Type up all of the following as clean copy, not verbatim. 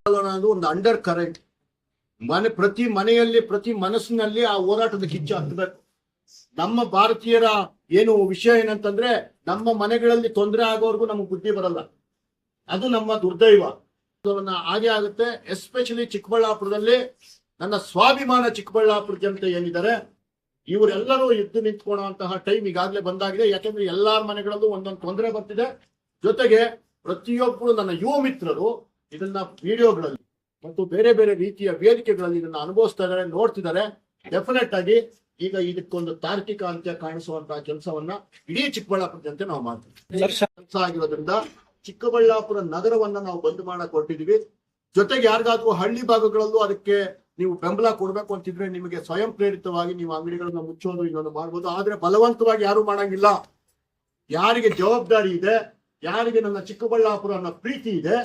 ಅನ್ನೋದು ಒಂದು under current ಪ್ರತಿ ಮನೆಯಲ್ಲಿ ಪ್ರತಿ ಮನಸ್ಸಿನಲ್ಲಿ ಆ ಹೋರಾಟದ ಕಿಚ್ಚು ಹತ್ತಬೇಕು. ನಮ್ಮ ಭಾರತೀಯರ ಏನು ವಿಷಯ ಏನಂತಂದ್ರೆ, ನಮ್ಮ ಮನೆಗಳಲ್ಲಿ ತೊಂದರೆ ಆಗೋವರೆಗೂ ನಮಗೆ ಬುದ್ಧಿ ಬರಲ್ಲ. ಅದು ನಮ್ಮ ದುರ್ದೈವ. ಹಾಗೆ ಆಗುತ್ತೆ. ಎಸ್ಪೆಷಲಿ ಚಿಕ್ಕಬಳ್ಳಾಪುರದಲ್ಲಿ ನನ್ನ ಸ್ವಾಭಿಮಾನ ಚಿಕ್ಕಬಳ್ಳಾಪುರ ಜನತೆ ಏನಿದ್ದಾರೆ, ಇವರೆಲ್ಲರೂ ಎದ್ದು ನಿಂತ್ಕೊಳ್ಳುವಂತಹ ಟೈಮ್ ಈಗಾಗಲೇ ಬಂದಾಗಿದೆ. ಯಾಕೆಂದ್ರೆ ಎಲ್ಲಾರ ಮನೆಗಳಲ್ಲೂ ಒಂದೊಂದು ತೊಂದರೆ ಬರ್ತಿದೆ. ಜೊತೆಗೆ ಪ್ರತಿಯೊಬ್ಬರು ನನ್ನ ಯುವ ಮಿತ್ರರು ಇದನ್ನ ವಿಡಿಯೋಗಳಲ್ಲಿ ಮತ್ತು ಬೇರೆ ಬೇರೆ ರೀತಿಯ ವೇದಿಕೆಗಳಲ್ಲಿ ಇದನ್ನ ಅನುಭವಿಸ್ತಾ ಇದ್ದಾರೆ, ನೋಡ್ತಿದ್ದಾರೆ. ಡೆಫಿನೆಟ್ ಆಗಿ ಈಗ ಇದಕ್ಕೊಂದು ತಾರ್ಕಿಕ ಅಂತ್ಯ ಕಾಣಿಸುವಂತಹ ಕೆಲಸವನ್ನ ಇಡೀ ಚಿಕ್ಕಬಳ್ಳಾಪುರ ಜನತೆ ನಾವು ಮಾಡ್ತೀವಿ. ಕೆಲಸ ಆಗಿರೋದ್ರಿಂದ ಚಿಕ್ಕಬಳ್ಳಾಪುರ ನಗರವನ್ನ ನಾವು ಬಂದ್ ಮಾಡಕ್ ಹೊರಟಿದೀವಿ. ಜೊತೆಗೆ ಯಾರಿಗಾದ್ರೂ ಹಳ್ಳಿ ಭಾಗಗಳಲ್ಲೂ ಅದಕ್ಕೆ ನೀವು ಬೆಂಬಲ ಕೊಡ್ಬೇಕು ಅಂತಿದ್ರೆ ನಿಮಗೆ ಸ್ವಯಂ ಪ್ರೇರಿತವಾಗಿ ನೀವು ಅಂಗಡಿಗಳನ್ನ ಮುಚ್ಚೋದು ಇನ್ನೊಂದು ಮಾಡ್ಬೋದು. ಆದ್ರೆ ಬಲವಂತವಾಗಿ ಯಾರು ಮಾಡಂಗಿಲ್ಲ. ಯಾರಿಗೆ ಜವಾಬ್ದಾರಿ ಇದೆ, ಯಾರಿಗೆ ನನ್ನ ಚಿಕ್ಕಬಳ್ಳಾಪುರ ಅನ್ನೋ ಪ್ರೀತಿ ಇದೆ,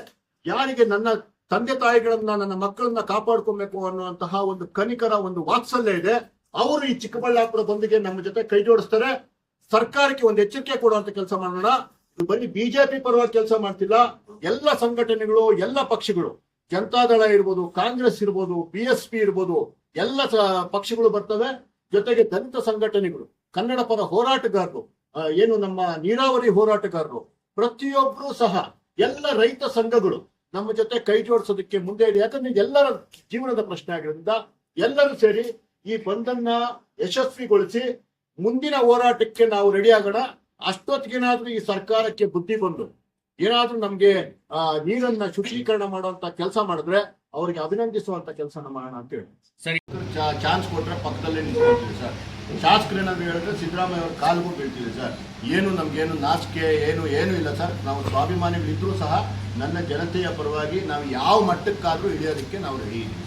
ಯಾರಿಗೆ ನನ್ನ ತಂದೆ ತಾಯಿಗಳನ್ನ ನನ್ನ ಮಕ್ಕಳನ್ನ ಕಾಪಾಡ್ಕೊಬೇಕು ಅನ್ನುವಂತಹ ಒಂದು ಕನಿಕರ ಒಂದು ವಾತ್ಸಲ್ಯ ಇದೆ, ಅವರು ಈ ಚಿಕ್ಕಬಳ್ಳಾಪುರ ಬಂದಿಗೆ ನಮ್ಮ ಜೊತೆ ಕೈ ಜೋಡಿಸ್ತಾರೆ. ಸರ್ಕಾರಕ್ಕೆ ಒಂದು ಎಚ್ಚರಿಕೆ ಕೊಡುವಂತ ಕೆಲಸ ಮಾಡೋಣ. ಬರೀ ಬಿಜೆಪಿ ಪರವಾಗಿ ಕೆಲಸ ಮಾಡ್ತಿಲ್ಲ. ಎಲ್ಲ ಸಂಘಟನೆಗಳು, ಎಲ್ಲ ಪಕ್ಷಗಳು, ಜನತಾದಳ ಇರ್ಬೋದು, ಕಾಂಗ್ರೆಸ್ ಇರ್ಬೋದು, BSP ಇರ್ಬೋದು, ಎಲ್ಲ ಪಕ್ಷಗಳು ಬರ್ತವೆ. ಜೊತೆಗೆ ದಲಿತ ಸಂಘಟನೆಗಳು, ಕನ್ನಡ ಪರ ಹೋರಾಟಗಾರರು, ಏನು ನಮ್ಮ ನೀರಾವರಿ ಹೋರಾಟಗಾರರು, ಪ್ರತಿಯೊಬ್ಬರು ಸಹ ಎಲ್ಲ ರೈತ ಸಂಘಗಳು ನಮ್ಮ ಜೊತೆ ಕೈ ಜೋಡಿಸೋದಕ್ಕೆ ಮುಂದೆ ಇದೆ. ಯಾಕಂದ್ರೆ ಎಲ್ಲರ ಜೀವನದ ಪ್ರಶ್ನೆ ಆಗಿರೋದ್ರಿಂದ ಎಲ್ಲರೂ ಸೇರಿ ಈ ಬಂಧನ್ನ ಯಶಸ್ವಿಗೊಳಿಸಿ ಮುಂದಿನ ಹೋರಾಟಕ್ಕೆ ನಾವು ರೆಡಿ ಆಗೋಣ. ಅಷ್ಟೊತ್ತಿಗೇನಾದ್ರೂ ಈ ಸರ್ಕಾರಕ್ಕೆ ಬುದ್ಧಿ ಬಂದು ಏನಾದ್ರೂ ನಮ್ಗೆ ನೀರನ್ನ ಶುಚೀಕರಣ ಮಾಡುವಂತ ಕೆಲಸ ಮಾಡಿದ್ರೆ ಅವ್ರಿಗೆ ಅಭಿನಂದಿಸುವಂತ ಕೆಲಸನ ಮಾಡೋಣ ಅಂತ ಹೇಳಿ. ಸರಿ, ಚಾನ್ಸ್ ಕೊಟ್ರೆ ಪಕ್ಕದಲ್ಲೇ ನಿಂತ್ಕೊಳ್ತೀವಿ ಸರ್. ಶಾಸಕರೇನಾದ್ರು ಹೇಳಿದ್ರೆ ಸಿದ್ದರಾಮಯ್ಯ ಅವ್ರ ಕಾಲ್ಗೂ ಬೀಳ್ತೀವಿ ಸರ್. ಏನು ನಮ್ಗೇನು ನಾಚಿಕೆ ಏನು ಇಲ್ಲ ಸರ್. ನಾವು ಸ್ವಾಭಿಮಾನಿಗಳಿದ್ರೂ ಸಹ ನನ್ನ ಜನತೆಯ ಪರವಾಗಿ ನಾವು ಯಾವ ಮಟ್ಟಕ್ಕಾದ್ರೂ ಇಳಿಯೋದಕ್ಕೆ ನಾವು ರೆಡಿ ಇದ್ದೀವಿ.